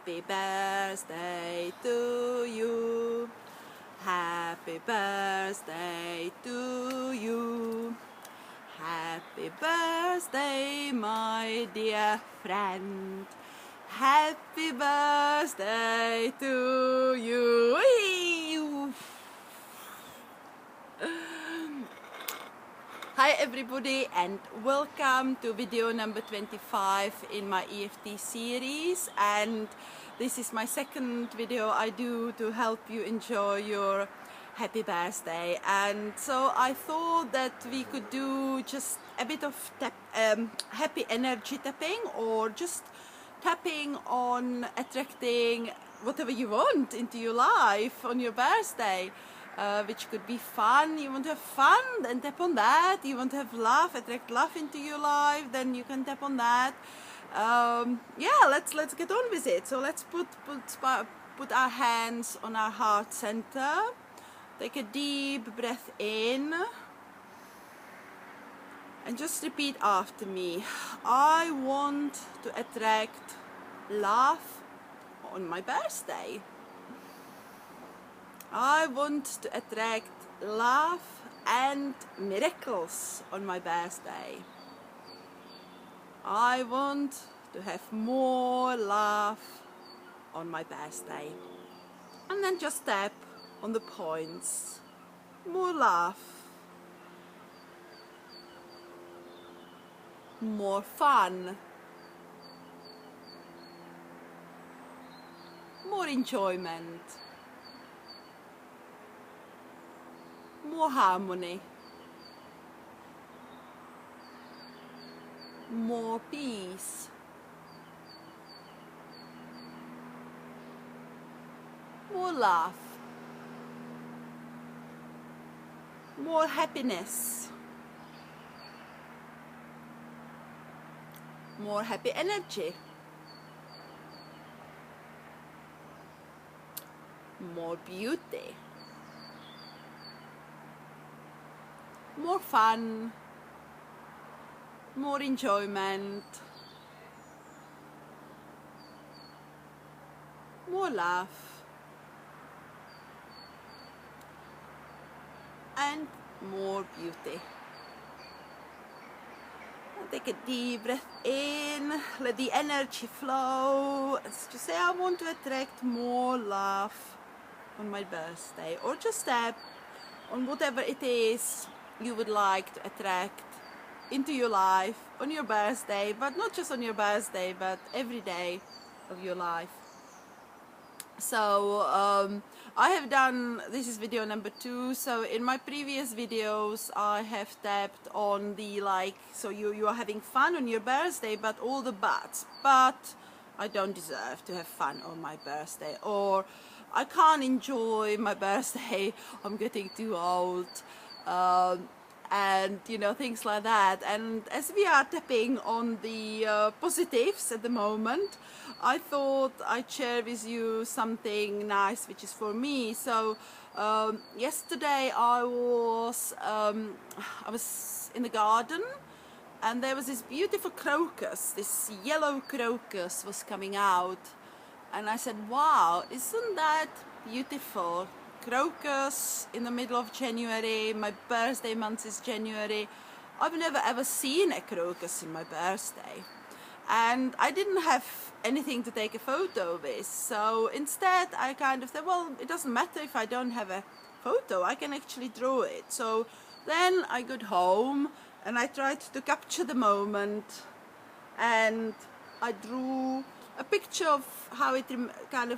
Happy birthday to you. Happy birthday to you. Happy birthday, my dear friend. Happy birthday to you. Hi everybody, and welcome to video number 25 in my EFT series. And this is my second video I do to help you enjoy your happy birthday. And so I thought that we could do just a bit of happy energy tapping, or just tapping on attracting whatever you want into your life on your birthday. Which could be fun. You want to have fun, then tap on that. You want to have love, attract love into your life, then you can tap on that. Yeah, let's get on with it. So let's put our hands on our heart center. Take a deep breath in and just repeat after me. I want to attract love on my birthday. I want to attract love and miracles on my birthday. I want to have more love on my birthday. And then just tap on the points. More love. More fun. More enjoyment. More harmony, more peace, more love, more happiness, more happy energy, more beauty, more fun, more enjoyment, more love, and more beauty. Take a deep breath in, let the energy flow. Just say, I want to attract more love on my birthday, or just tap on whatever it is you would like to attract into your life on your birthday, but not just on your birthday, but every day of your life. So I have done, this is video number 2, so in my previous videos I have tapped on the so you are having fun on your birthday, but all the buts. But I don't deserve to have fun on my birthday, or I can't enjoy my birthday, I'm getting too old. And you know, things like that. And as we are tapping on the positives at the moment, I thought I'd share with you something nice which is for me. So yesterday I was in the garden, and there was this beautiful crocus, this yellow crocus was coming out, and I said, wow, isn't that beautiful? Crocus in the middle of January. My birthday month is January. I've never ever seen a crocus in my birthday, and I didn't have anything to take a photo with. So instead I kind of said, well, it doesn't matter if I don't have a photo, I can actually draw it. So then I got home and I tried to capture the moment, and I drew a picture of how it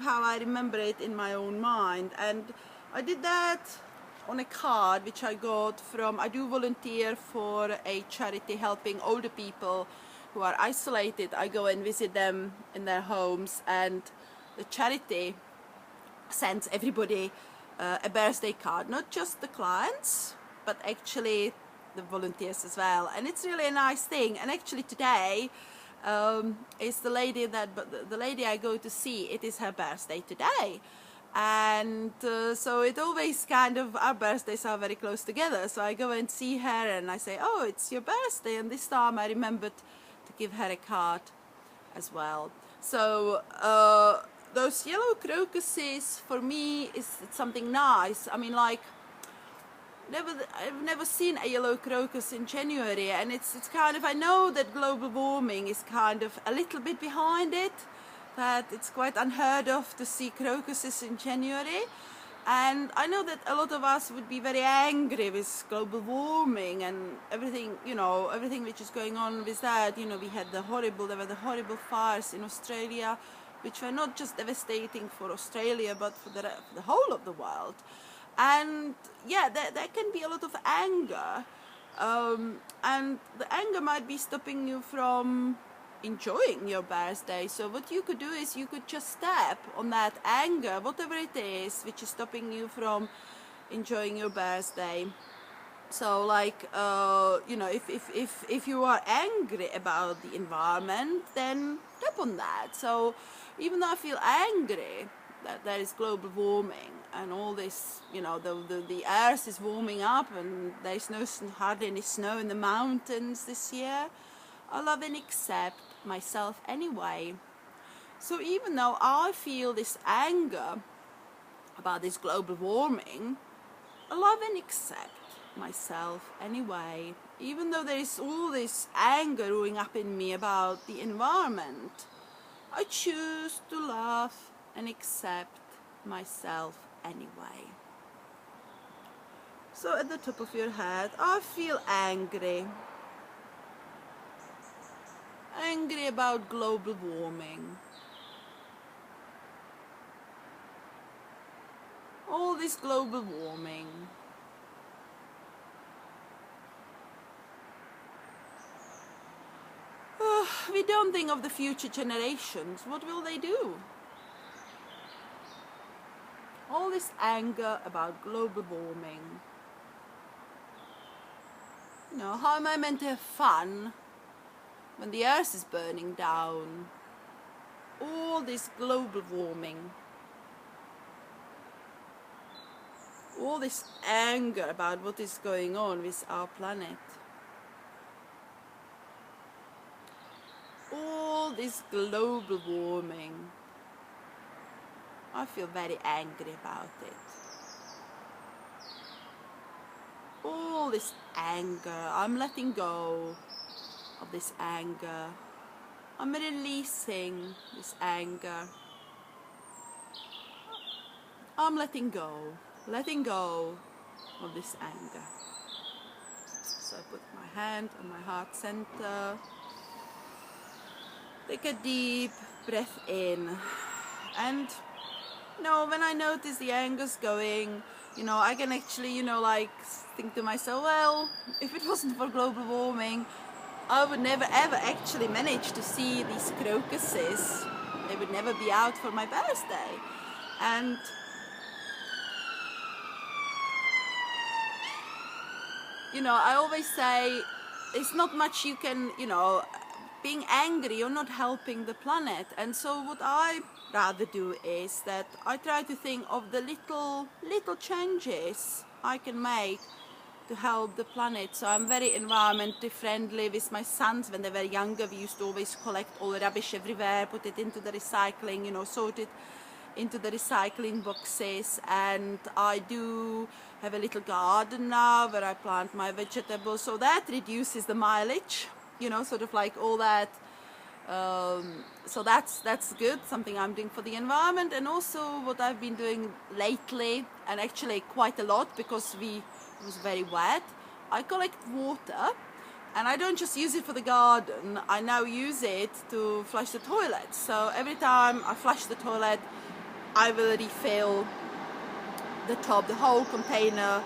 how I remember it in my own mind. And I did that on a card which I got from, I do volunteer for a charity helping older people who are isolated. I go and visit them in their homes, and the charity sends everybody a birthday card, not just the clients, but actually the volunteers as well. And it's really a nice thing. And actually today is the lady the lady I go to see, it is her birthday today. And so it always our birthdays are very close together. So I go and see her and I say, oh, it's your birthday. And this time I remembered to give her a card as well. So those yellow crocuses for me is something nice. I mean, like, I've never seen a yellow crocus in January, and it's kind of, I know that global warming is kind of a little bit behind it, that it's quite unheard of to see crocuses in January. And I know that a lot of us would be very angry with global warming and everything, you know, everything which is going on with that. You know, there were the horrible fires in Australia, which were not just devastating for Australia, but for the whole of the world. And yeah, there can be a lot of anger, and the anger might be stopping you from enjoying your birthday. So what you could do is you could just step on that anger, whatever it is which is stopping you from enjoying your birthday. So like, you know, if you are angry about the environment, then step on that. So even though I feel angry that there is global warming and all this, you know, the earth is warming up and there is hardly any snow in the mountains this year, I love and accept myself anyway. So even though I feel this anger about this global warming, I love and accept myself anyway. Even though there is all this anger brewing up in me about the environment, I choose to love and accept myself anyway. So at the top of your head, I feel angry. Angry about global warming. All this global warming. We don't think of the future generations. What will they do? All this anger about global warming. You know, how am I meant to have fun when the earth is burning down? All this global warming. All this anger about what is going on with our planet. All this global warming. I feel very angry about it. All this anger, I'm letting go of this anger. I'm releasing this anger. I'm letting go of this anger. So I put my hand on my heart center. Take a deep breath in, and you know, when I notice the anger's going, you know, I can actually, you know, like think to myself, well, if it wasn't for global warming, I would never ever actually manage to see these crocuses. They would never be out for my birthday. And you know, I always say it's not much you can, you know, being angry, you're not helping the planet. And so what I rather do is that I try to think of the little changes I can make to help the planet. So I'm very environmentally friendly with my sons. When they were younger, we used to always collect all the rubbish everywhere, put it into the recycling, you know, sort it into the recycling boxes. And I do have a little garden now where I plant my vegetables, so that reduces the mileage, you know, sort of like all that. So that's good, something I'm doing for the environment. And also what I've been doing lately, and actually quite a lot because it was very wet, I collect water, and I don't just use it for the garden, I now use it to flush the toilet. So every time I flush the toilet, I will refill the top, the whole container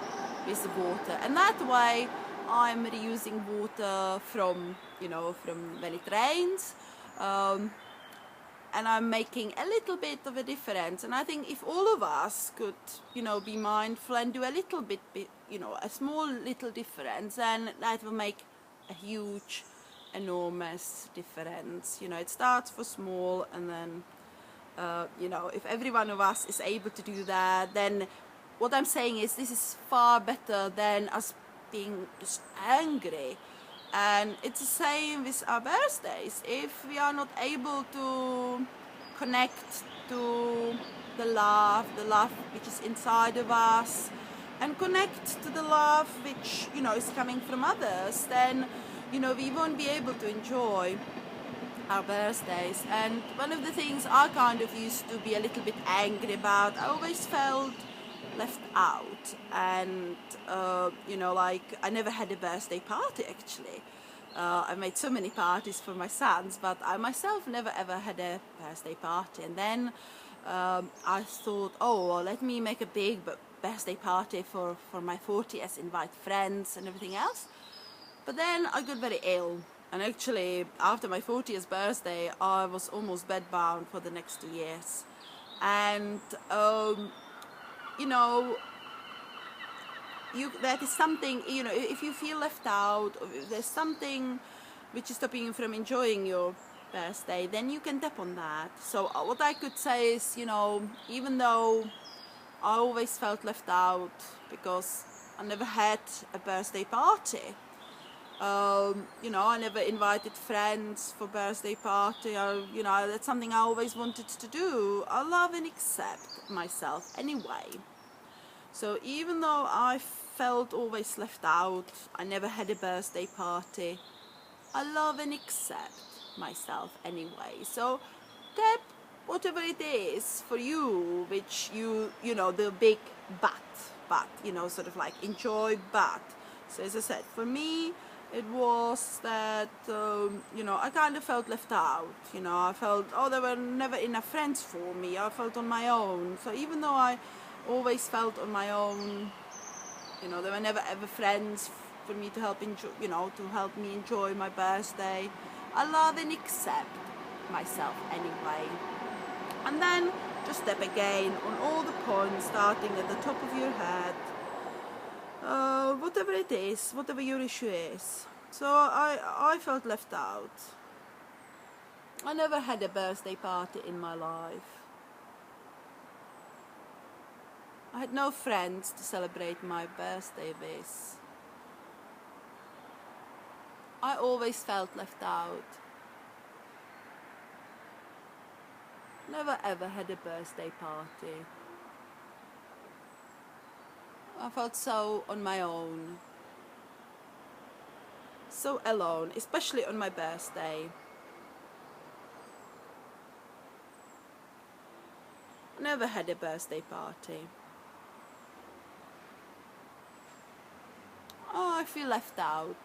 with the water, and that way I'm reusing water from, you know, from when it rains, and I'm making a little bit of a difference. And I think if all of us could, you know, be mindful and do a little bit, you know, a small little difference, then that will make a huge, enormous difference. You know, it starts for small, and then you know, if every one of us is able to do that, then what I'm saying is this is far better than us being just angry. And it's the same with our birthdays. If we are not able to connect to the love which is inside of us, and connect to the love which, you know, is coming from others, then, you know, we won't be able to enjoy our birthdays. And one of the things I kind of used to be a little bit angry about, I always felt left out, and you know, like, I never had a birthday party actually. I made so many parties for my sons, but I myself never ever had a birthday party. And then I thought, oh well, let me make a big birthday party for my 40th, invite friends and everything else. But then I got very ill, and actually after my 40th birthday I was almost bedbound for the next 2 years. And you know, that is something, you know, if you feel left out, or if there's something which is stopping you from enjoying your birthday, then you can tap on that. So what I could say is, you know, even though I always felt left out because I never had a birthday party, you know, I never invited friends for birthday party, you know, that's something I always wanted to do. I love and accept myself anyway. So even though I felt always left out, I never had a birthday party, I love and accept myself anyway. So tap whatever it is for you, which you know, the big but, you know, sort of like enjoy but. So as I said, for me, it was that, you know, I kind of felt left out. You know, I felt, oh, there were never enough friends for me. I felt on my own. So even though I always felt on my own, you know, there were never ever friends for me to help enjoy, you know, to help me enjoy my birthday, I love and accept myself anyway. And then just step again on all the points, starting at the top of your head, whatever it is, whatever your issue is. So I felt left out. I never had a birthday party in my life. I had no friends to celebrate my birthday with. I always felt left out. Never ever had a birthday party. I felt so on my own. So alone, especially on my birthday. Never had a birthday party. Oh, I feel left out.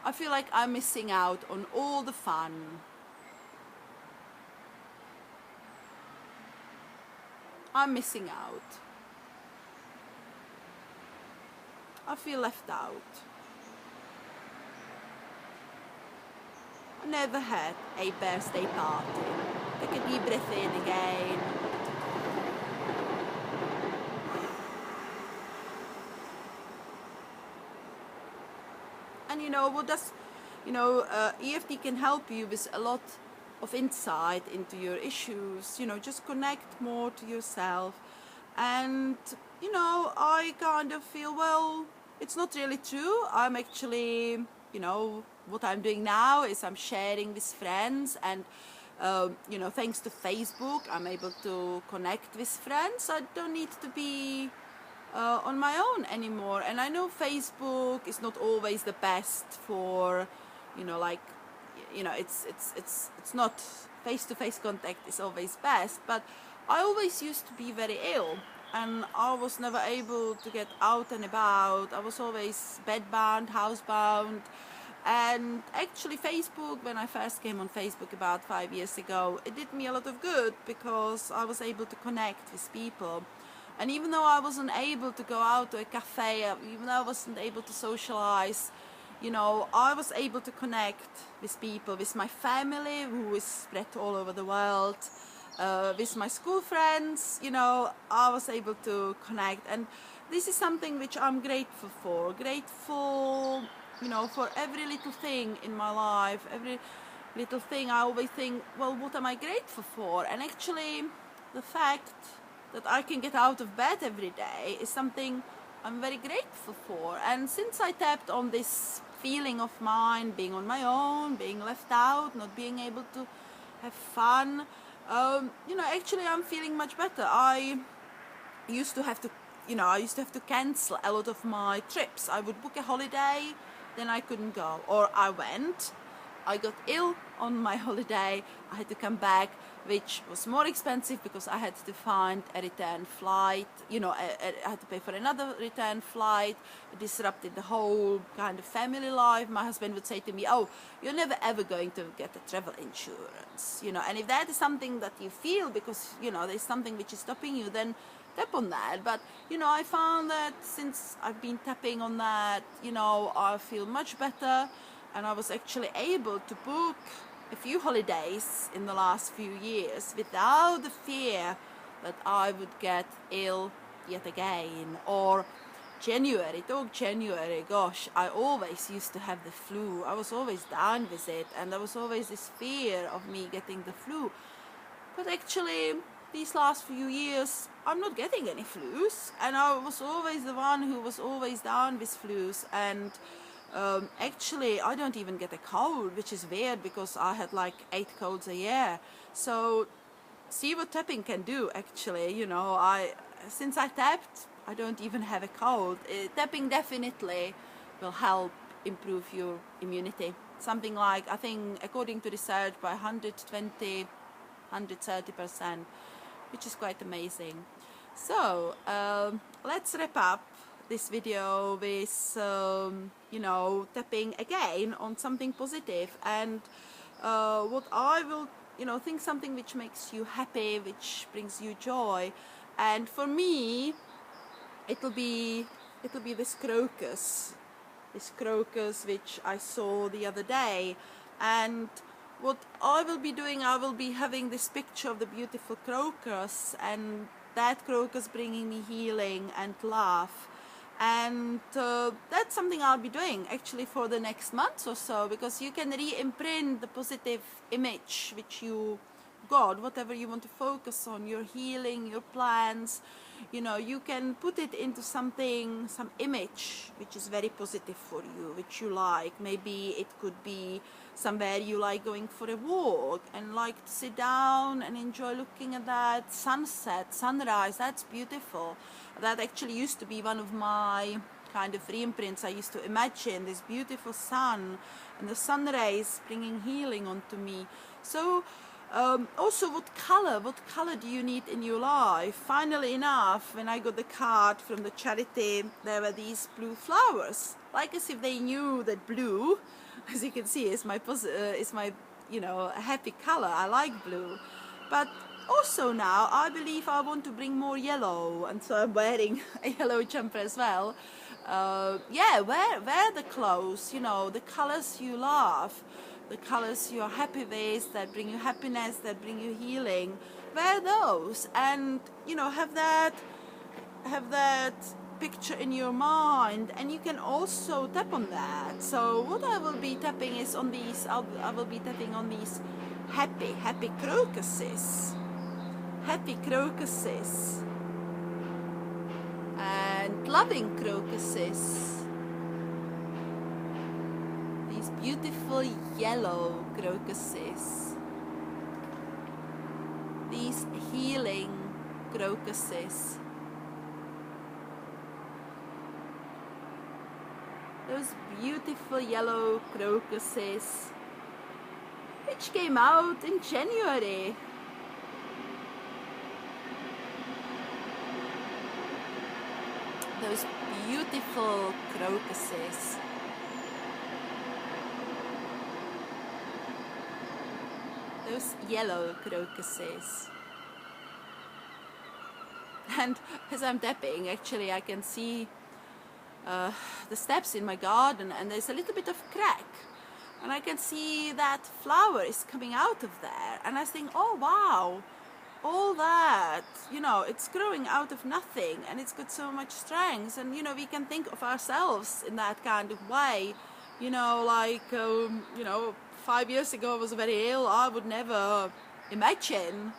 I feel like I'm missing out on all the fun. I'm missing out. I feel left out. I never had a birthday party. Take a deep breath in again. And you know, what does, you know, EFT can help you with a lot of insight into your issues. You know, just connect more to yourself. And you know, I kind of feel, well, it's not really true. I'm actually, you know, what I'm doing now is I'm sharing with friends, and you know, thanks to Facebook, I'm able to connect with friends. I don't need to be on my own anymore. And I know Facebook is not always the best for, you know, like, you know, it's not face-to-face contact is always best, but I always used to be very ill, and I was never able to get out and about. I was always bedbound, housebound. And actually Facebook, when I first came on Facebook about 5 years ago, it did me a lot of good because I was able to connect with people. And even though I wasn't able to go out to a cafe, even though I wasn't able to socialize, you know, I was able to connect with people, with my family who is spread all over the world, with my school friends. You know, I was able to connect, and this is something which I'm grateful for. Grateful, you know, for every little thing in my life, every little thing. I always think, well, what am I grateful for? And actually, the fact that I can get out of bed every day is something I'm very grateful for. And since I tapped on this feeling of mine, being on my own, being left out, not being able to have fun. You know, actually I'm feeling much better. I used to have to, you know, I used to have to cancel a lot of my trips. I would book a holiday, then I couldn't go, or I went, I got ill on my holiday, I had to come back, which was more expensive because I had to find a return flight, you know, I had to pay for another return flight. It disrupted the whole kind of family life. My husband would say to me, oh, you're never ever going to get a travel insurance, you know, and if that is something that you feel because, you know, there's something which is stopping you, then tap on that. But you know, I found that since I've been tapping on that, you know, I feel much better, and I was actually able to book a few holidays in the last few years without the fear that I would get ill yet again. Or January, gosh, I always used to have the flu. I was always down with it, and there was always this fear of me getting the flu. But actually, these last few years, I'm not getting any flus, and I was always the one who was always down with flus. And actually, I don't even get a cold, which is weird because I had like 8 colds a year. So see what tapping can do. Actually, you know, since I tapped, I don't even have a cold. Tapping definitely will help improve your immunity. Something like, I think, according to research, by 120, 130%, which is quite amazing. So let's wrap up this video with you know, tapping again on something positive, and what I will, you know, think something which makes you happy, which brings you joy. And for me, it'll be this crocus which I saw the other day. And what I will be doing, I will be having this picture of the beautiful crocus, and that crocus bringing me healing and love. And that's something I'll be doing actually for the next month or so, because you can re-imprint the positive image which you got, whatever you want to focus on, your healing, your plans, you know, you can put it into something, some image which is very positive for you, which you like. Maybe it could be somewhere you like going for a walk and like to sit down and enjoy looking at that sunset, sunrise. That's beautiful. That actually used to be one of my kind of re-imprints. I used to imagine this beautiful sun and the sun rays bringing healing onto me. So also, what color do you need in your life? Funnily enough, when I got the card from the charity, there were these blue flowers, like as if they knew that blue, as you can see, is my you know, happy color. I like blue. But also now I believe I want to bring more yellow, and so I'm wearing a yellow jumper as well. Yeah, wear the clothes, you know, the colors you love, the colors you are happy with, that bring you happiness, that bring you healing. Wear those, and you know, have that picture in your mind, and you can also tap on that. So what I will be tapping is on these, I will be tapping on these happy crocuses, and loving crocuses, these beautiful yellow crocuses, these healing crocuses, those beautiful yellow crocuses which came out in January. Those beautiful crocuses. Those yellow crocuses. And as I'm tapping, actually I can see the steps in my garden, and there's a little bit of crack, and I can see that flower is coming out of there, and I think, oh wow, all that, you know, it's growing out of nothing, and it's got so much strength. And you know, we can think of ourselves in that kind of way, you know, like you know, 5 years ago I was very ill. I would never imagine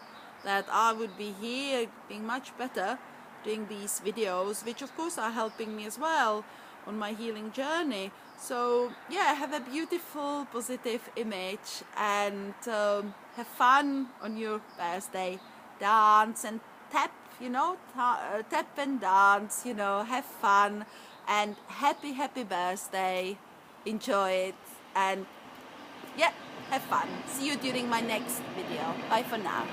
that I would be here being much better, doing these videos, which of course are helping me as well on my healing journey. So yeah, have a beautiful positive image, and have fun on your birthday, dance and tap, you know, tap and dance, you know, have fun, and happy birthday, enjoy it, and yeah, have fun. See you during my next video. Bye for now.